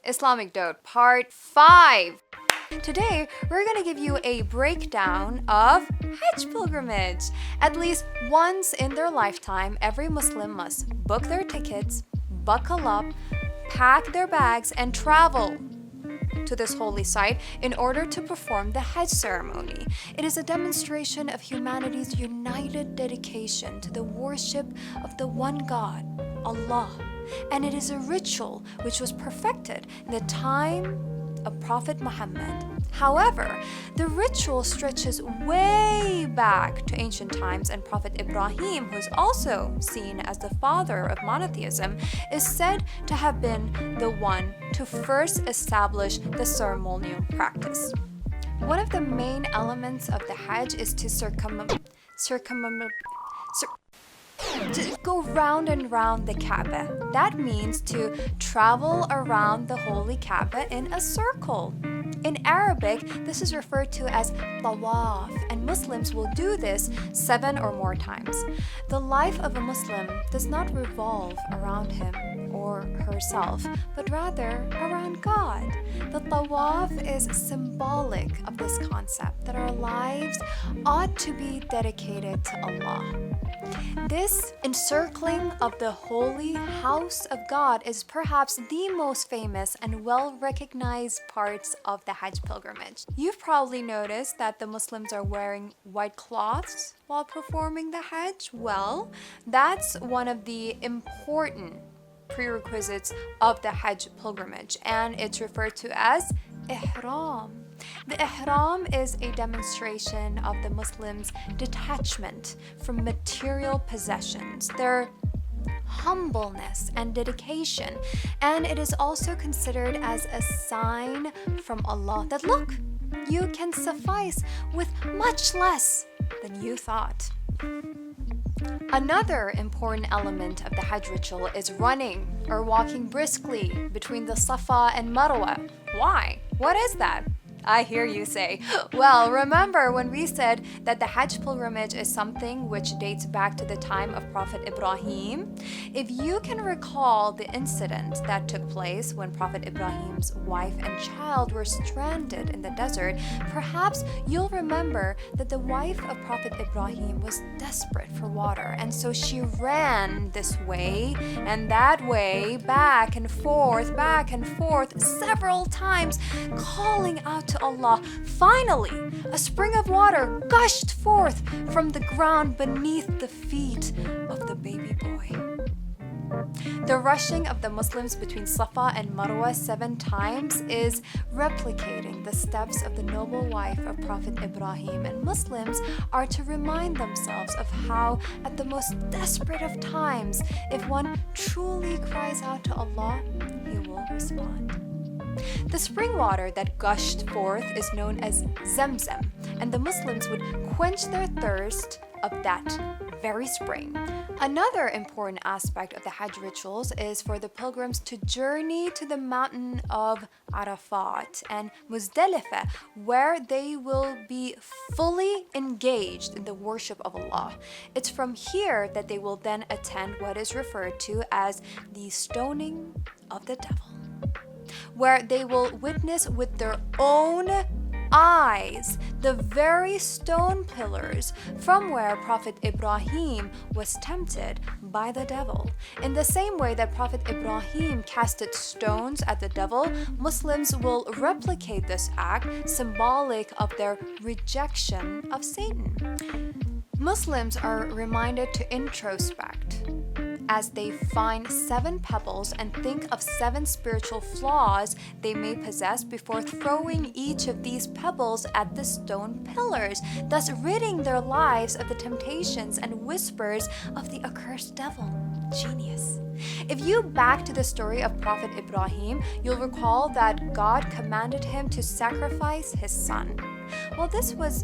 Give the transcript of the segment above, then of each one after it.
Islamic Dote Part 5. Today, we're going to give you a breakdown of Hajj pilgrimage. At least once in their lifetime, every Muslim must book their tickets, buckle up, pack their bags, and travel to this holy site in order to perform the Hajj ceremony. It is a demonstration of humanity's united dedication to the worship of the one God, Allah. And it is a ritual which was perfected in the time of Prophet Muhammad. However, the ritual stretches way back to ancient times, and Prophet Ibrahim, who is also seen as the father of monotheism, is said to have been the one to first establish the ceremonial practice. One of the main elements of the Hajj is to to go round and round the Kaaba. That means to travel around the holy Kaaba in a circle. In Arabic, this is referred to as tawaf, and Muslims will do this 7 or more times. The life of a Muslim does not revolve around him or herself, but rather around God. The tawaf is symbolic of this concept that our lives ought to be dedicated to Allah. This encircling of the holy house of God is perhaps the most famous and well-recognized parts of the Hajj pilgrimage. You've probably noticed that the Muslims are wearing white cloths while performing the Hajj. Well, that's one of the important prerequisites of the Hajj pilgrimage, and it's referred to as Ihram. The Ihram is a demonstration of the Muslims' detachment from material possessions, their humbleness and dedication, and it is also considered as a sign from Allah that, look, you can suffice with much less than you thought. Another important element of the Hajj ritual is running or walking briskly between the Safa and Marwa. Why? What is that? I hear you say. Well, remember when we said that the Hajj pilgrimage is something which dates back to the time of Prophet Ibrahim? If you can recall the incident that took place when Prophet Ibrahim's wife and child were stranded in the desert, perhaps you'll remember that the wife of Prophet Ibrahim was desperate for water, and so she ran this way and that way, back and forth, several times, calling out to Allah. Finally, a spring of water gushed forth from the ground beneath the feet of the baby boy. The rushing of the Muslims between Safa and Marwa 7 times is replicating the steps of the noble wife of Prophet Ibrahim, and Muslims are to remind themselves of how, at the most desperate of times, if one truly cries out to Allah, He will respond. The spring water that gushed forth is known as Zamzam, and the Muslims would quench their thirst of that very spring. Another important aspect of the Hajj rituals is for the pilgrims to journey to the mountain of Arafat and Muzdalifah, where they will be fully engaged in the worship of Allah. It's from here that they will then attend what is referred to as the stoning of the devil, where they will witness with their own eyes the very stone pillars from where Prophet Ibrahim was tempted by the devil. In the same way that Prophet Ibrahim casted stones at the devil, Muslims will replicate this act, symbolic of their rejection of Satan. Muslims are reminded to introspect as they find 7 pebbles and think of 7 spiritual flaws they may possess before throwing each of these pebbles at the stone pillars, thus ridding their lives of the temptations and whispers of the accursed devil. Genius. If you back to the story of Prophet Ibrahim, you'll recall that God commanded him to sacrifice his son. Well, this was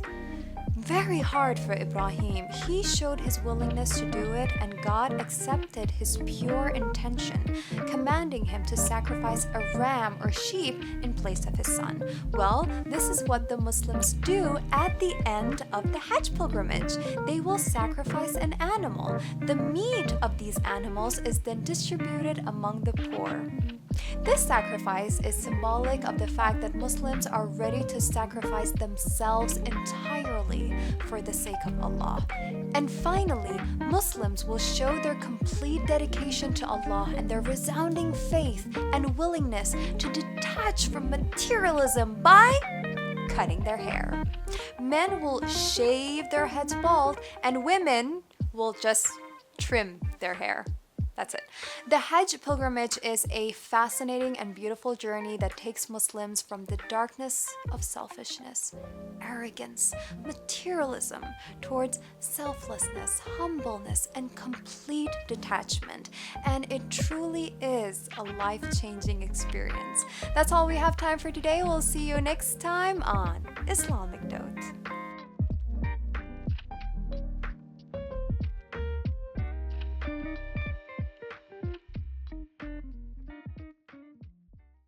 very hard for Ibrahim. He showed his willingness to do it, and God accepted his pure intention, commanding him to sacrifice a ram or sheep in place of his son. Well, this is what the Muslims do at the end of the Hajj pilgrimage. They will sacrifice an animal. The meat of these animals is then distributed among the poor. This sacrifice is symbolic of the fact that Muslims are ready to sacrifice themselves entirely for the sake of Allah. And finally, Muslims will show their complete dedication to Allah and their resounding faith and willingness to detach from materialism by cutting their hair. Men will shave their heads bald, and women will just trim their hair. That's it. The Hajj pilgrimage is a fascinating and beautiful journey that takes Muslims from the darkness of selfishness, arrogance, materialism towards selflessness, humbleness, and complete detachment. And it truly is a life-changing experience. That's all we have time for today. We'll see you next time on Islamic Dote.